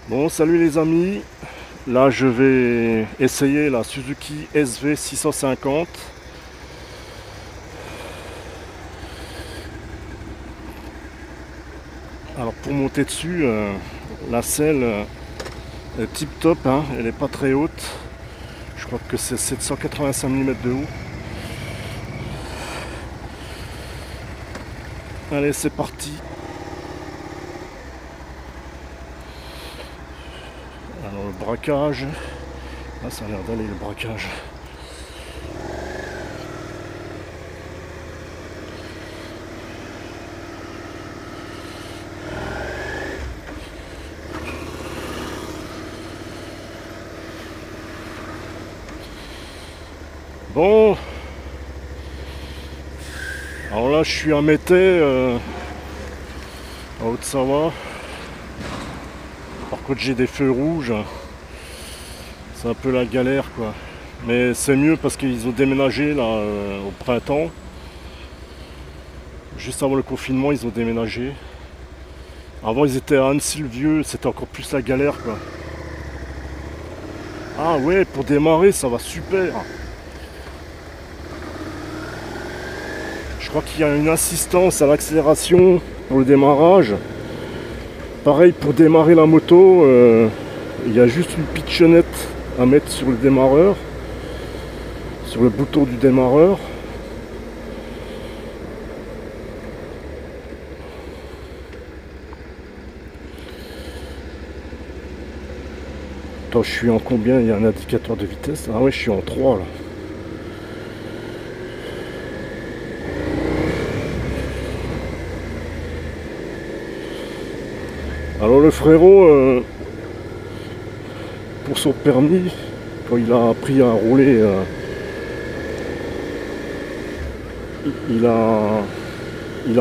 Bon, salut les amis. Là, je vais essayer la Suzuki SV650. Alors, pour monter dessus, la selle est tip top, hein, elle n'est pas très haute. Je crois que c'est 785 mm de haut. Allez, c'est parti. Alors, le braquage. Ah, ça a l'air d'aller le braquage. Bon, alors là je suis à Métais, à Haute-Savoie. Par contre j'ai des feux rouges, c'est un peu la galère quoi. Mais c'est mieux parce qu'ils ont déménagé là au printemps. Juste avant le confinement ils ont déménagé. Avant ils étaient à Annecy-le-Vieux, c'était encore plus la galère quoi. Ah ouais, pour démarrer ça va super. Je crois qu'il y a une assistance à l'accélération pour le démarrage. Pareil pour démarrer la moto, il y a juste une pitchonnette à mettre sur le démarreur, sur le bouton du démarreur. Attends, je suis en combien? Il y a un indicateur de vitesse. Ah ouais, je suis en 3 là. Alors le frérot, pour son permis, quand il a appris à rouler, il a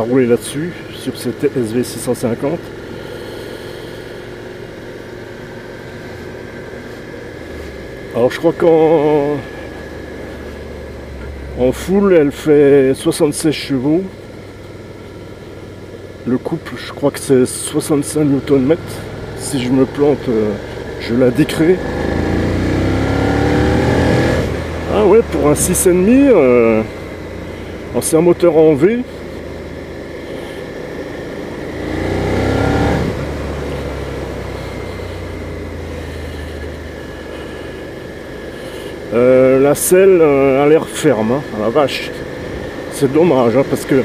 roulé là-dessus, sur cette SV650. Alors je crois qu'en full elle fait 76 chevaux. Le couple, je crois que c'est 65 Nm. Si je me plante, je l'indiquerai. Ah ouais, pour un 6,5, c'est un moteur en V. La selle a l'air ferme, hein. Ah la vache. C'est dommage, hein, parce que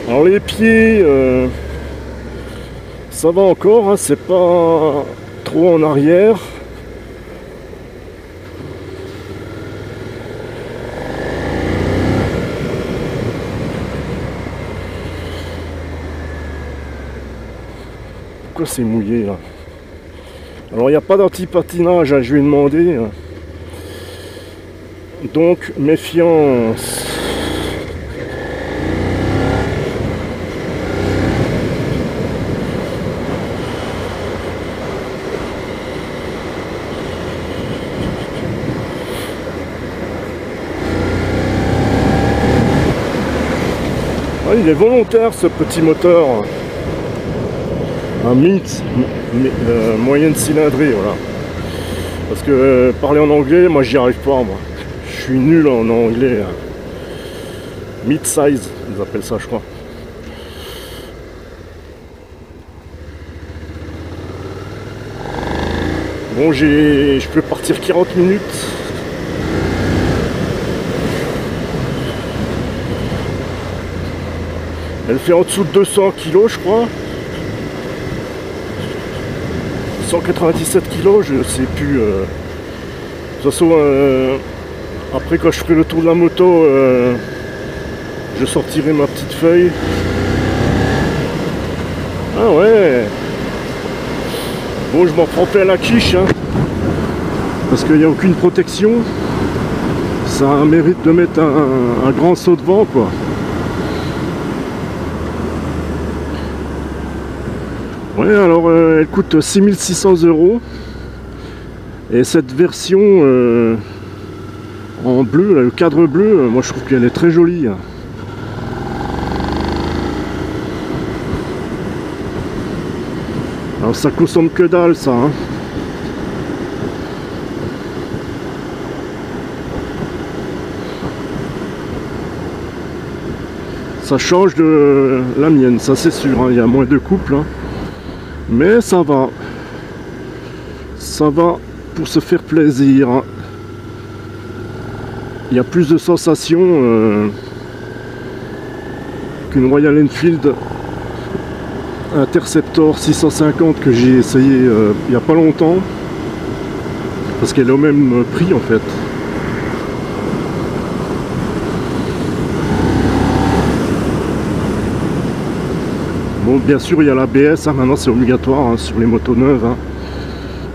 alors les pieds, ça va encore, hein, c'est pas trop en arrière. Pourquoi c'est mouillé là? Alors il n'y a pas d'anti-patinage, hein, je lui ai demandé. Donc méfiance. Ah, il est volontaire ce petit moteur. Un Mint, moyenne cylindrée, voilà. Parce que parler en anglais, moi j'y arrive pas, moi. Je suis nul en anglais. Mid-size, ils appellent ça, je crois. Bon, je peux partir 40 minutes. Elle fait en dessous de 200 kg, je crois. 197 kg, je sais plus. De toute façon, après quand je ferai le tour de la moto, je sortirai ma petite feuille. Ah ouais. Bon, je m'en prends plein la quiche, hein, parce qu'il n'y a aucune protection. Ça a un mérite de mettre un grand saut de vent, quoi. Ouais, alors elle coûte 6600 €. Et cette version en bleu, là, le cadre bleu, moi je trouve qu'elle est très jolie. Alors ça consomme que dalle ça, hein. Ça change de la mienne, ça c'est sûr, hein. Il y a moins de couple, hein. Mais ça va. Ça va pour se faire plaisir, hein. Il y a plus de sensations qu'une Royal Enfield Interceptor 650 que j'ai essayé il n'y a pas longtemps, parce qu'elle est au même prix en fait. Bon, bien sûr il y a l'ABS, hein, maintenant c'est obligatoire, hein, sur les motos neuves, hein.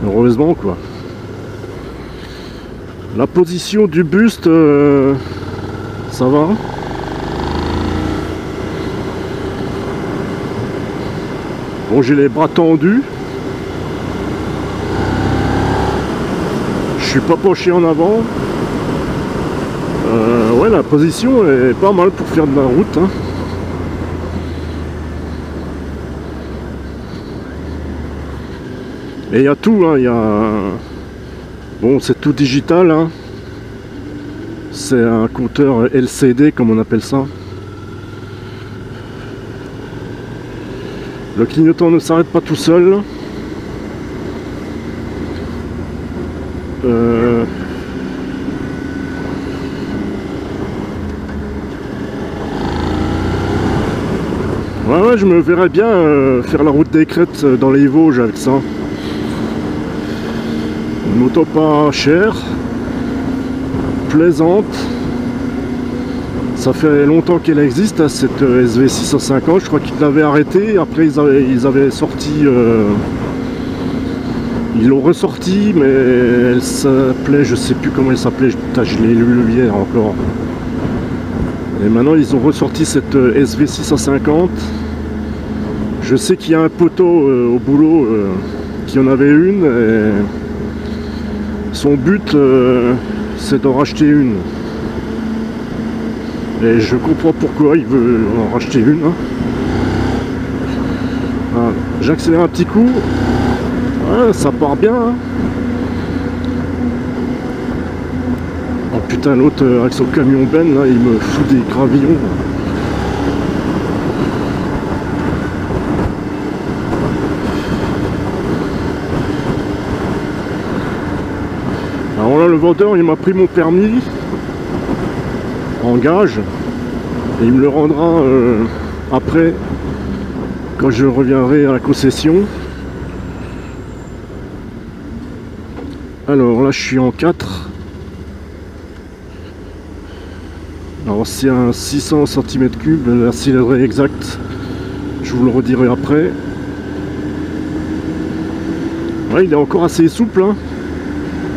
Heureusement quoi. La position du buste, ça va. Bon, j'ai les bras tendus. Je suis pas penché en avant. Ouais, la position est pas mal pour faire de la route, hein. Et il y a tout, hein. Il y a... Bon, c'est tout digital, hein. C'est un compteur LCD, comme on appelle ça. Le clignotant ne s'arrête pas tout seul. Ouais, je me verrais bien faire la route des Crêtes dans les Vosges avec ça. Une moto pas chère, plaisante. Ça fait longtemps qu'elle existe, hein, cette SV650. Je crois qu'ils l'avaient arrêtée. Après, ils avaient sorti... ils l'ont ressorti, mais elle s'appelait... Je sais plus comment elle s'appelait. Putain, je l'ai lu hier encore. Et maintenant, ils ont ressorti cette SV650. Je sais qu'il y a un poteau au boulot qui en avait une. Et son but, c'est d'en racheter une. Et je comprends pourquoi il veut en racheter une, hein. Voilà. J'accélère un petit coup. Ouais, ça part bien, hein. Oh putain, l'autre avec son camion Ben, là, il me fout des gravillons. Alors là, le vendeur, il m'a pris mon permis en gage et il me le rendra après, quand je reviendrai à la concession. Alors là, je suis en 4. Alors c'est un 600 cm3, la cylindrée exacte, je vous le redirai après. Ouais, il est encore assez souple, hein.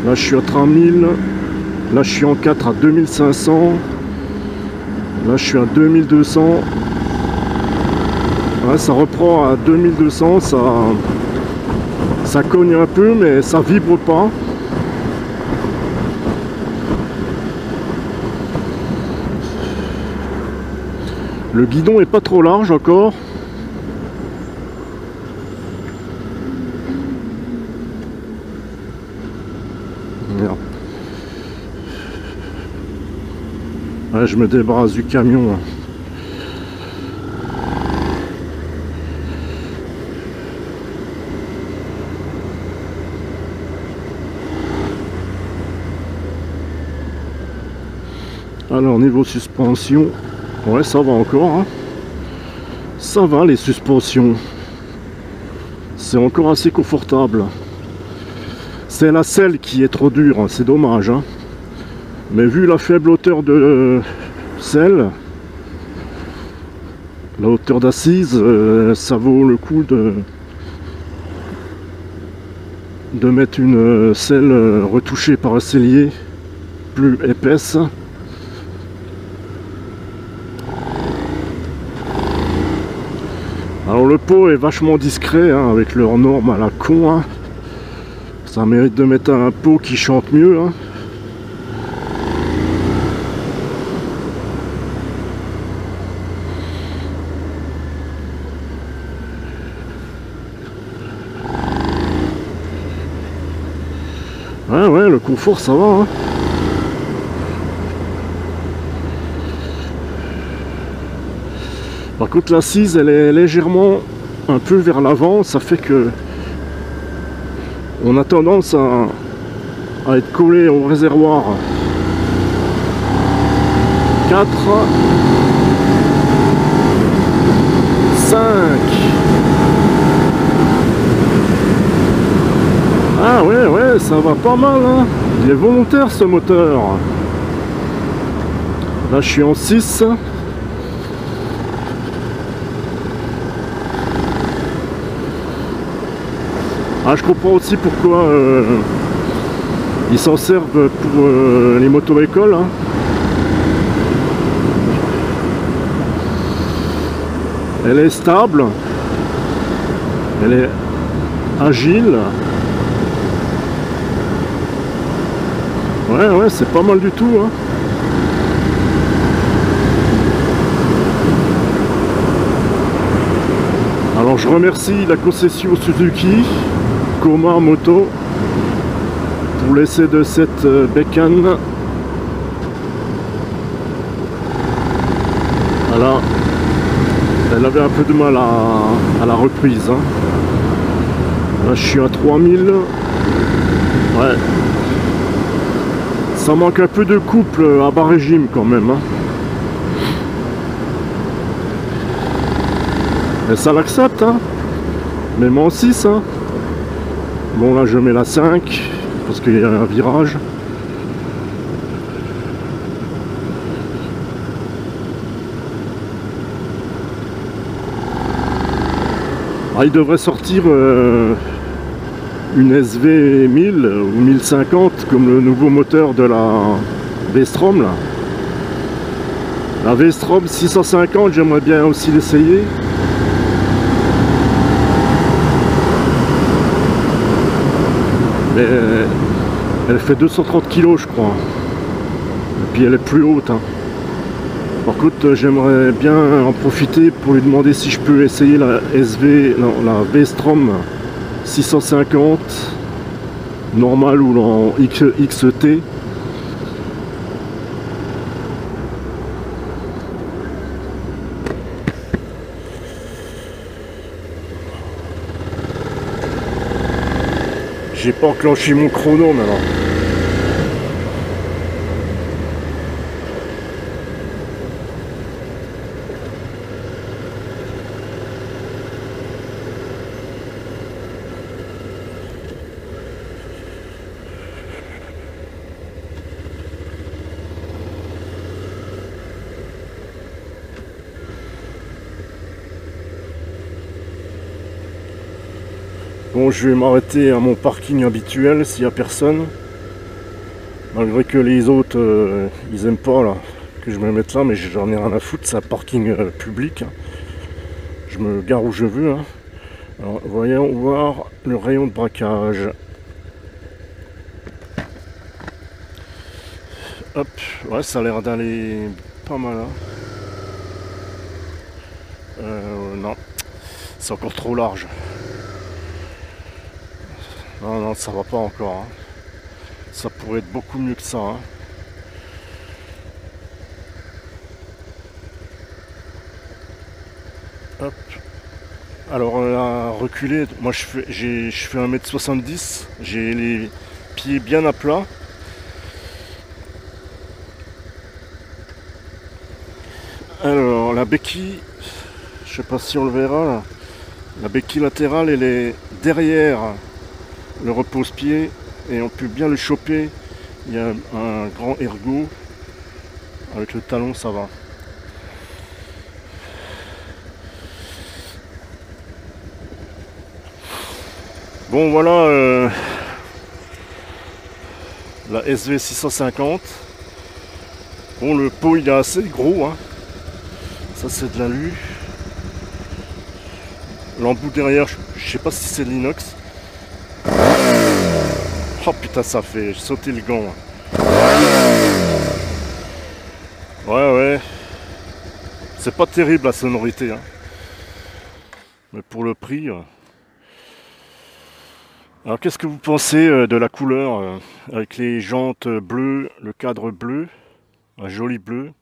Là je suis à 3000, là je suis en 4 à 2500, là je suis à 2200. Ouais, ça reprend à 2200, ça cogne un peu mais ça vibre pas. Le guidon est pas trop large encore. Merde. Ouais, je me débarrasse du camion. Alors niveau suspension, ouais ça va encore, hein. Ça va les suspensions. C'est encore assez confortable. C'est la selle qui est trop dure, hein, c'est dommage, hein. Mais vu la faible hauteur de selle, la hauteur d'assise, ça vaut le coup de mettre une selle retouchée par un sellier plus épaisse. Alors le pot est vachement discret, hein, avec leurs normes à la con, hein. Ça mérite de mettre un pot qui chante mieux, hein. Ouais, le confort ça va, hein. Par contre l'assise elle est légèrement un peu vers l'avant, ça fait que on a tendance à être collé au réservoir. 4, 5. Ah ouais, ça va pas mal, hein. Il est volontaire ce moteur. Là je suis en 6. Ah, je comprends aussi pourquoi ils s'en servent pour les moto-écoles, hein. Elle est stable, elle est agile. Ouais, c'est pas mal du tout, hein. Alors je remercie la concession Suzuki Koma Moto pour l'essai de cette bécane. Voilà, elle avait un peu de mal à la reprise, hein. Là je suis à 3000. Ouais, ça manque un peu de couple à bas régime quand même, hein. Et ça l'accepte, hein. Même en 6, hein. Bon là je mets la 5 parce qu'il y a un virage. Ah, il devrait sortir une SV 1000 ou 1050 comme le nouveau moteur de la V-Strom là. La V-Strom 650, j'aimerais bien aussi l'essayer. Mais elle fait 230 kg je crois. Et puis elle est plus haute, hein. Par contre j'aimerais bien en profiter pour lui demander si je peux essayer la la V-Strom 650 normale ou en XT. J'ai pas enclenché mon chrono maintenant. Bon, je vais m'arrêter à mon parking habituel s'il n'y a personne. Malgré que les autres, ils aiment pas là, que je me mette là, mais j'en ai rien à foutre, c'est un parking public. Je me gare où je veux, hein. Alors, voyons voir le rayon de braquage. Hop, ouais, ça a l'air d'aller pas mal, hein. Non, c'est encore trop large. Non, ça va pas encore, hein. Ça pourrait être beaucoup mieux que ça, hein. Hop. Alors à reculer, moi je fais 1m70, j'ai les pieds bien à plat. Alors la béquille, je sais pas si on le verra là. La béquille latérale elle est derrière le repose-pied et on peut bien le choper. Il y a un grand ergot. Avec le talon ça va. Bon voilà la SV 650. Bon le pot il est assez gros, hein. Ça c'est de l'alu. L'embout derrière, je sais pas si c'est de l'inox. Oh putain ça fait sauter le gant. Ouais. C'est pas terrible la sonorité, hein. Mais pour le prix. Alors qu'est-ce que vous pensez de la couleur avec les jantes bleues, le cadre bleu, un joli bleu.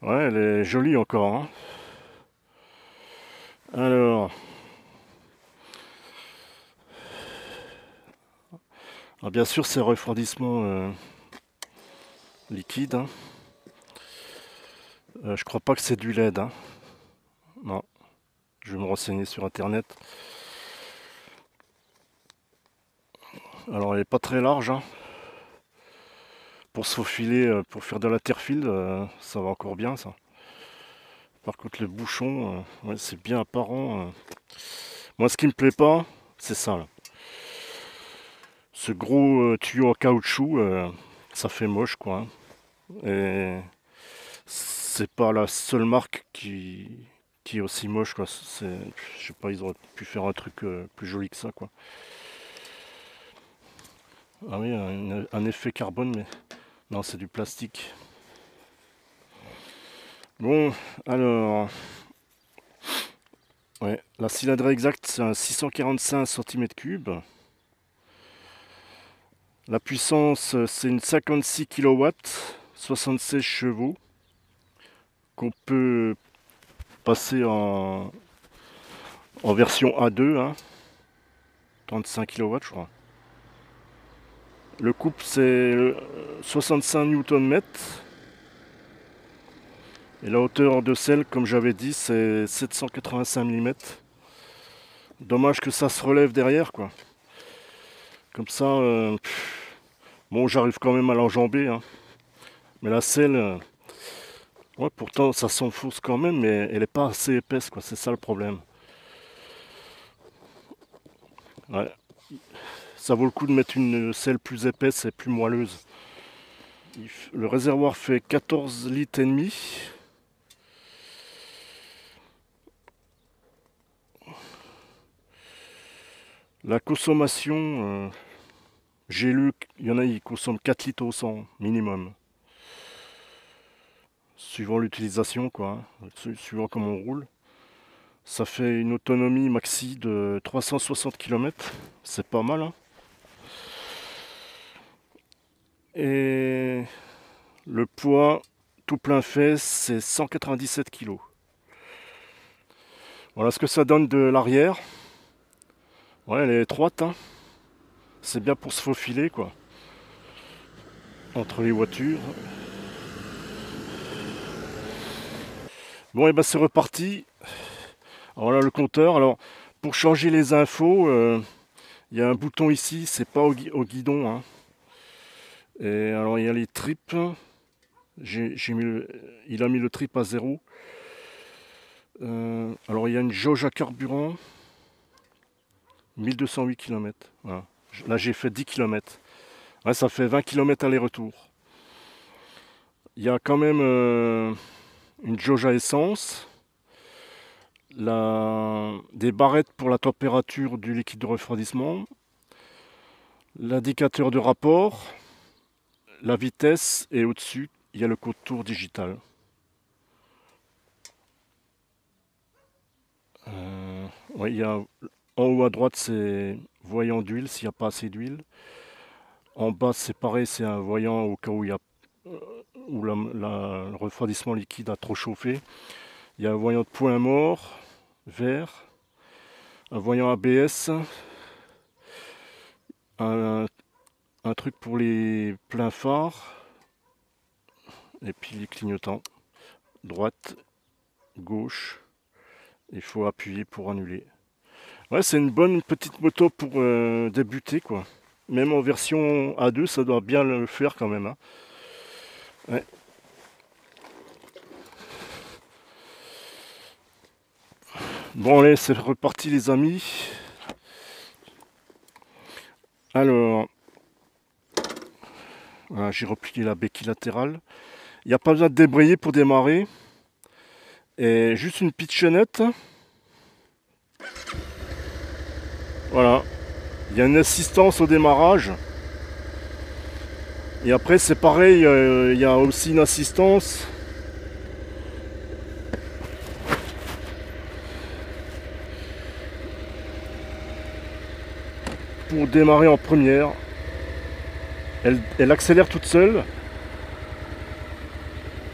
Ouais, elle est jolie encore, hein. Alors, bien sûr c'est refroidissement liquide, hein. Je crois pas que c'est du LED, hein. Non, je vais me renseigner sur internet. Alors elle est pas très large, hein. Pour se faufiler, pour faire de la terre-fil, ça va encore bien ça. Par contre le bouchon, ouais, c'est bien apparent. Moi ce qui me plaît pas, c'est ça là. Ce gros tuyau en caoutchouc, ça fait moche quoi, hein. Et c'est pas la seule marque qui est aussi moche quoi. Je sais pas, ils auraient pu faire un truc plus joli que ça quoi. Ah oui, un effet carbone, mais non, c'est du plastique. Bon, alors, ouais, la cylindrée exacte, c'est un 645 cm3. La puissance, c'est une 56 kW, 76 chevaux, qu'on peut passer en version A2, hein, 35 kW, je crois. Le couple, c'est 65 Nm. Et la hauteur de selle, comme j'avais dit, c'est 785 mm. Dommage que ça se relève derrière, quoi. Comme ça, bon, j'arrive quand même à l'enjamber, hein. Mais la selle, ouais, pourtant, ça s'enfonce quand même, mais elle n'est pas assez épaisse, quoi. C'est ça le problème. Ouais. Ça vaut le coup de mettre une selle plus épaisse et plus moelleuse. Le réservoir fait 14 litres et demi. La consommation, j'ai lu qu'il y en a qui consomment 4 litres au 100 minimum. Suivant l'utilisation, quoi, hein, suivant comment on roule. Ça fait une autonomie maxi de 360 km. C'est pas mal, hein. Et le poids tout plein fait, c'est 197 kg. Voilà ce que ça donne de l'arrière. Ouais, elle est étroite, hein. C'est bien pour se faufiler, quoi, entre les voitures. Bon, et ben c'est reparti. Voilà le compteur. Alors, pour changer les infos, il y a un bouton ici, c'est pas au guidon, hein. Et alors, il y a les trips. Il a mis le trip à 0. Alors, il y a une jauge à carburant. 1208 km. Voilà. Là, j'ai fait 10 km. Ouais, ça fait 20 km aller-retour. Il y a quand même une jauge à essence. Des barrettes pour la température du liquide de refroidissement. L'indicateur de rapport. La vitesse. Et au-dessus, il y a le contour digital. Ouais, il y a... En haut à droite, c'est voyant d'huile s'il n'y a pas assez d'huile. En bas, c'est pareil, c'est un voyant au cas où, le refroidissement liquide a trop chauffé. Il y a un voyant de point mort, vert. Un voyant ABS. Un truc pour les pleins phares. Et puis les clignotants. Droite, gauche. Il faut appuyer pour annuler. Ouais, c'est une bonne petite moto pour débuter, quoi. Même en version A2, ça doit bien le faire quand même, hein. Ouais. Bon, allez, c'est reparti, les amis. Alors, voilà, j'ai replié la béquille latérale. Il n'y a pas besoin de débrayer pour démarrer. Et juste une pitchonnette. Voilà. Il y a une assistance au démarrage. Et après c'est pareil, il y a aussi une assistance. pour démarrer en première. Elle accélère toute seule.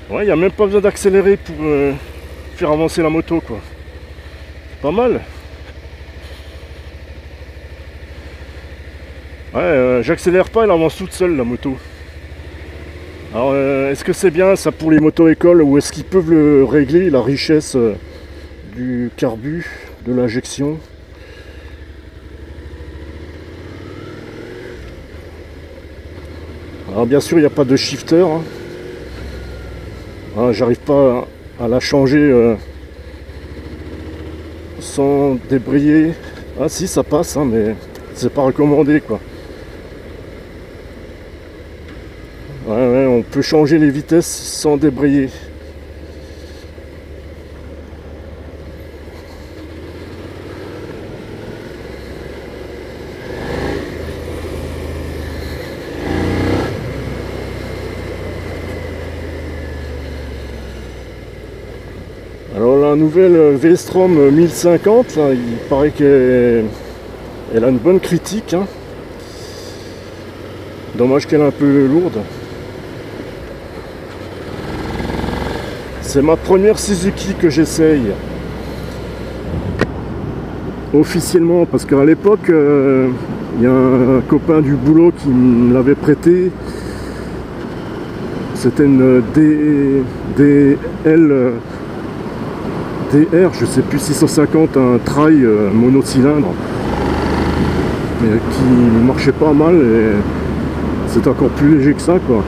Ouais, il n'y a même pas besoin d'accélérer pour faire avancer la moto, quoi. Pas mal. Ouais, j'accélère pas, elle avance toute seule, la moto. Alors, est-ce que c'est bien ça pour les moto-écoles, ou est-ce qu'ils peuvent le régler, la richesse du carbu, de l'injection? Alors bien sûr, il n'y a pas de shifter, hein. Ah, j'arrive pas à la changer sans débrayer. Ah si, ça passe, hein, mais c'est pas recommandé, quoi. Ouais, on peut changer les vitesses sans débrayer. Alors la nouvelle V-Strom 1050, là, il paraît qu'elle a une bonne critique, hein. Dommage qu'elle est un peu lourde. C'est ma première Suzuki que j'essaye officiellement, parce qu'à l'époque il y a un copain du boulot qui me l'avait prêté. C'était une DR, je sais plus, 650, un trail monocylindre, mais qui marchait pas mal, et c'est encore plus léger que ça, quoi.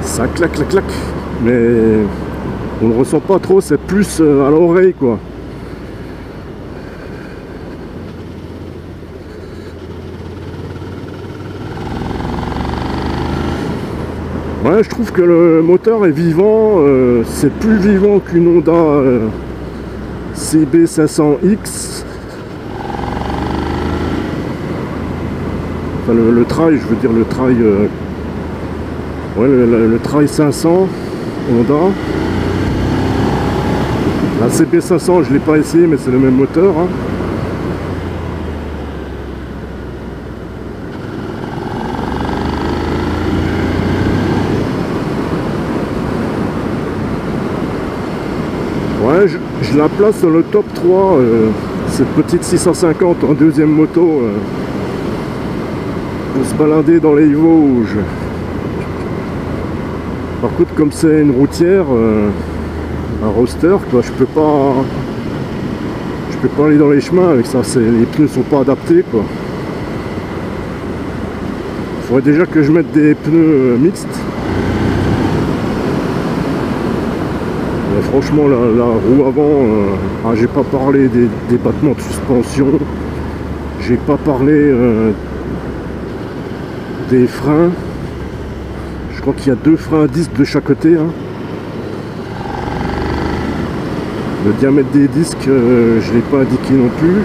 Ça clac clac clac, mais on ne le ressent pas trop, c'est plus à l'oreille, quoi. Ouais, je trouve que le moteur est vivant, c'est plus vivant qu'une Honda CB500X. Enfin, le trail, je veux dire le trail. Ouais, le Trail 500 Honda. La CB500, je l'ai pas essayé, mais c'est le même moteur, hein. Ouais, je la place dans le top 3, cette petite 650 en deuxième moto, pour se balader dans les Vosges. Par contre, comme c'est une routière, un roadster, quoi, je peux pas aller dans les chemins avec ça. Les pneus sont pas adaptés, quoi. Il faudrait déjà que je mette des pneus mixtes. Mais franchement, la roue avant, j'ai pas parlé des battements de suspension. J'ai pas parlé des freins. Je crois qu'il y a 2 freins à disques de chaque côté, hein. Le diamètre des disques, je ne l'ai pas indiqué non plus.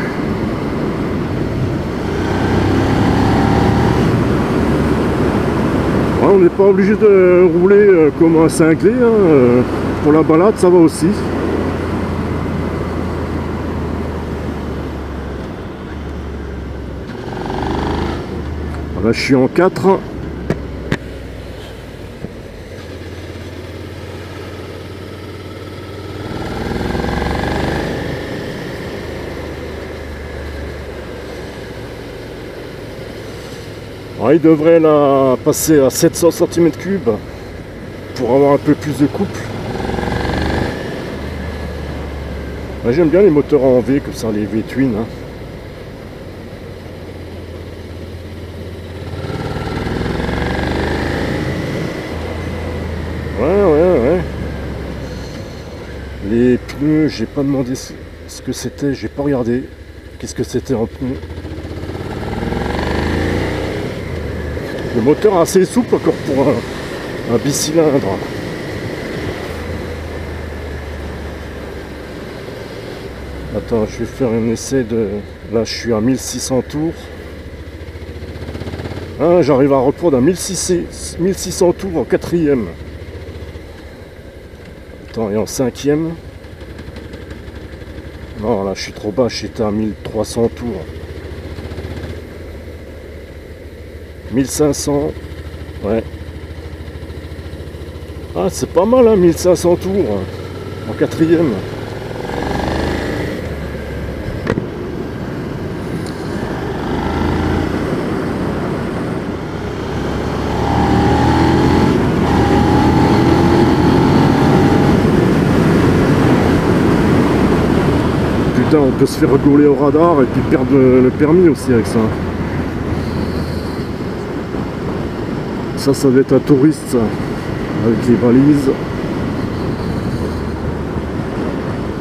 Ouais, on n'est pas obligé de rouler comme un cinglé, hein. Pour la balade, ça va aussi. Là, je suis en 4. Il devrait la passer à 700 cm3 pour avoir un peu plus de couple. J'aime bien les moteurs en V comme ça, les V-twin, hein. Ouais. Les pneus, j'ai pas demandé ce que c'était, j'ai pas regardé qu'est-ce que c'était en pneus. Le moteur est assez souple encore pour un bicylindre. Attends, je vais faire un essai de... Là, je suis à 1600 tours. Ah, j'arrive à reprendre à 1600 tours en 4e. Attends, et en cinquième. Non, là je suis trop bas, j'étais à 1300 tours. 1500. Ouais. Ah, c'est pas mal, hein, 1500 tours. En quatrième. Putain, on peut se faire gauler au radar et puis perdre le permis aussi avec ça. Ça va être un touriste, ça, avec les valises.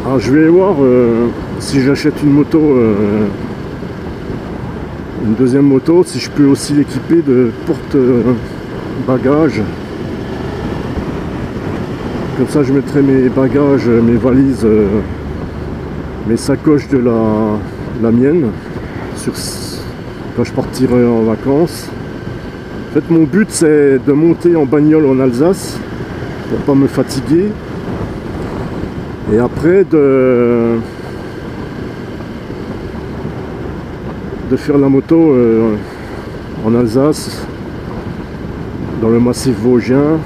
Alors je vais voir si j'achète une moto, une deuxième moto, si je peux aussi l'équiper de porte-bagages. Comme ça je mettrai mes bagages, mes valises, mes sacoches de la mienne quand je partirai en vacances. En fait mon but c'est de monter en bagnole en Alsace pour pas me fatiguer. Et après de faire la moto en Alsace, dans le massif vosgien.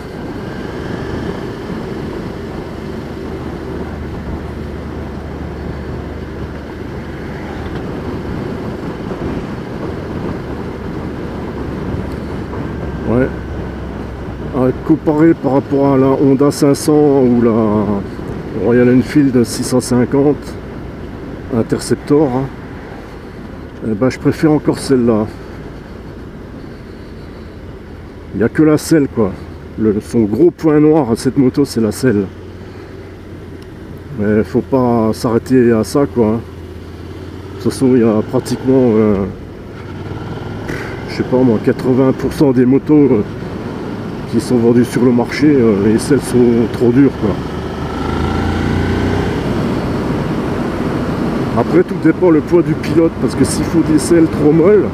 Ouais. Comparé par rapport à la Honda 500 ou la Royal Enfield 650 Interceptor, hein, eh ben, je préfère encore celle-là. Il n'y a que la selle, quoi. Son gros point noir à cette moto, c'est la selle. Mais faut pas s'arrêter à ça, quoi. De toute façon, il y a pratiquement, je sais pas moi, 80% des motos qui sont vendues sur le marché, les selles sont trop dures, quoi. Après, tout dépend le poids du pilote, parce que s'il faut des selles trop molles,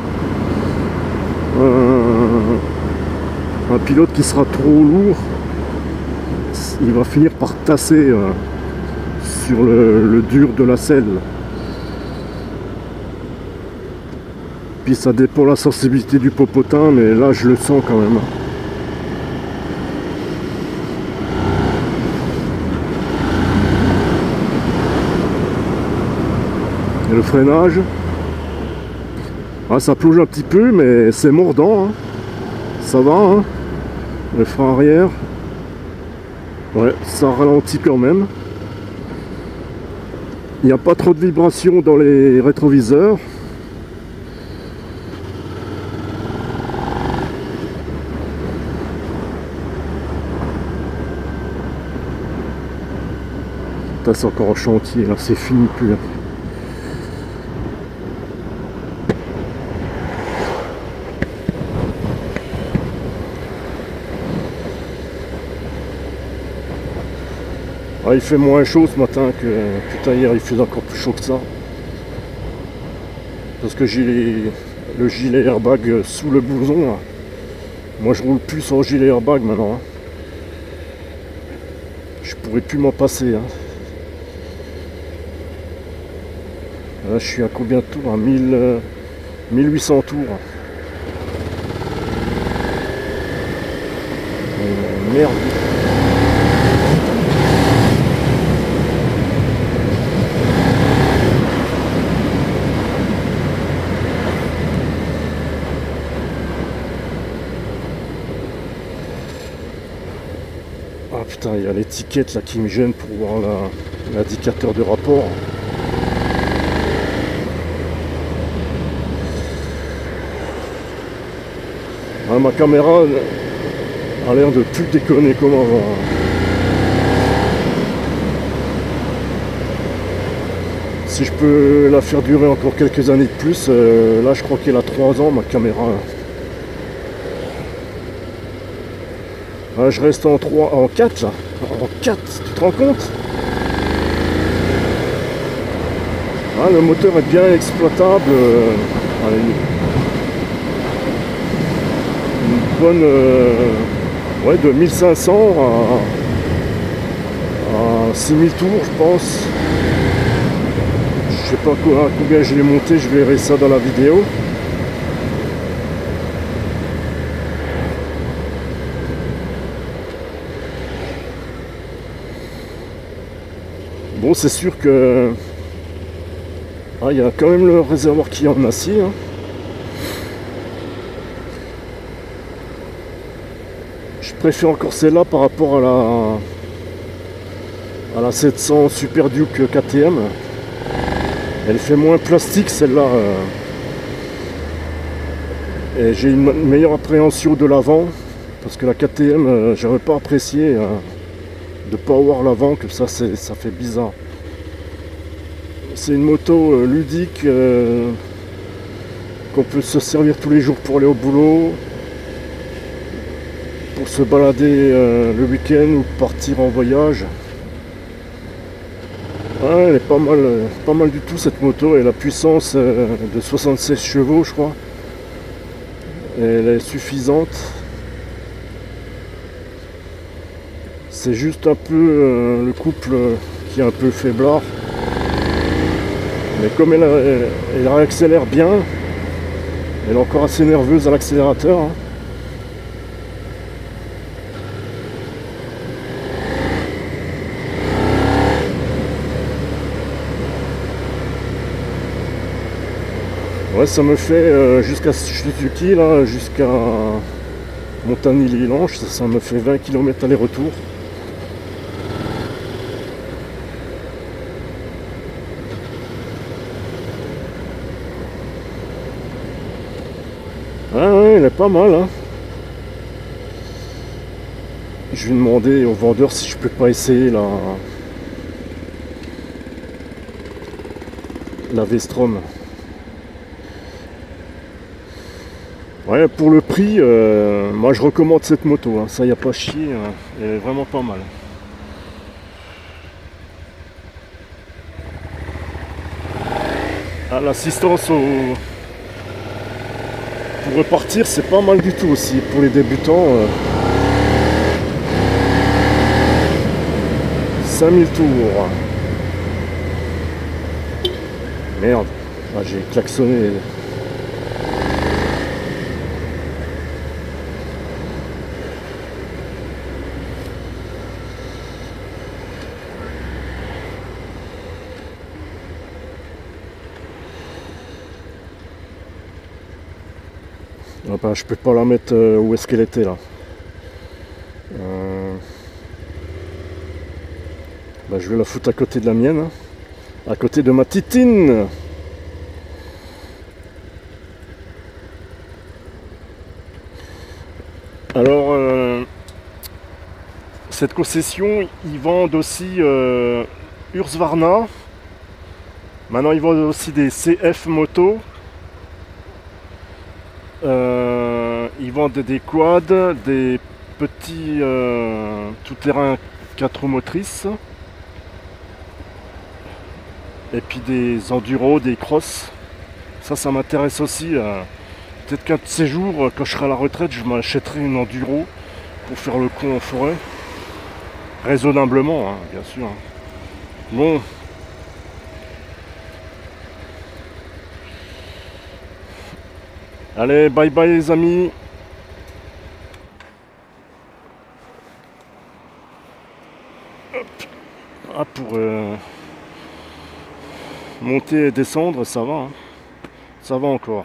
un pilote qui sera trop lourd, il va finir par tasser sur le dur de la selle. Puis ça dépend de la sensibilité du popotin, mais là je le sens quand même. Et le freinage, ah, ça plonge un petit peu, mais c'est mordant, hein. Ça va, hein. Le frein arrière, ouais, ça ralentit quand même. Il n'y a pas trop de vibrations dans les rétroviseurs. C'est encore en chantier, là, c'est fini plus. Là. Ah, il fait moins chaud ce matin que putain hier, il faisait encore plus chaud que ça. Parce que j'ai le gilet airbag sous le blouson. Là. Moi je roule plus sans gilet airbag maintenant. Hein. Je pourrais plus m'en passer. Hein. Là je suis à combien de tours? À 1800 tours. Merde. Ah putain, il y a l'étiquette là qui me gêne pour voir l'indicateur de rapport. Ah, ma caméra a l'air de plus déconner comme avant. Si je peux la faire durer encore quelques années de plus, là je crois qu'elle a 3 ans ma caméra. Ah, je reste en 4 là. En 4, tu te rends compte? Ah, le moteur est bien exploitable. Allez, une bonne ouais, de 1500 à 6000 tours, je pense. Je sais pas à combien je l'ai monté, je verrai ça dans la vidéo. Bon, c'est sûr que il y a quand même le réservoir qui est en acier, hein. Je préfère encore celle-là par rapport à la 700 Super Duke KTM. Elle fait moins plastique celle-là. Et j'ai une meilleure appréhension de l'avant. Parce que la KTM, j'avais pas apprécié de pas avoir l'avant, que ça fait bizarre. C'est une moto ludique qu'on peut se servir tous les jours pour aller au boulot, pour se balader le week-end ou partir en voyage. Ouais, elle est pas mal du tout cette moto, et la puissance de 76 chevaux je crois. Et elle est suffisante. C'est juste un peu le couple qui est un peu faiblard. Mais comme elle accélère bien, elle est encore assez nerveuse à l'accélérateur, hein. Ouais, ça me fait jusqu'à Suzuki, là, jusqu'à Montigny-les-Langes, ça me fait 20 km aller-retour. Ah ouais, elle est pas mal, hein. Je vais demander au vendeur si je peux pas essayer la V-Strom. Ouais, pour le prix, moi je recommande cette moto, hein. Ça y a pas chier, hein. Elle est vraiment pas mal. Ah, l'assistance pour repartir, c'est pas mal du tout aussi pour les débutants. 5000 tours. Merde, j'ai klaxonné. Ah bah, je peux pas la mettre où est-ce qu'elle était là. Bah, je vais la foutre à côté de la mienne, hein. À côté de ma titine. Alors, cette concession, ils vendent aussi Husqvarna. Maintenant, ils vendent aussi des CF motos. Ils vendent des quads, des petits tout-terrain 4 roues motrices. Et puis des enduros, des crosses. Ça m'intéresse aussi. Peut-être qu'un de ces jours, quand je serai à la retraite, je m'achèterai une enduro pour faire le con en forêt. Raisonnablement, hein, bien sûr. Bon. Allez, bye bye les amis. Hop. Ah, pour monter et descendre, ça va, hein. Ça va encore.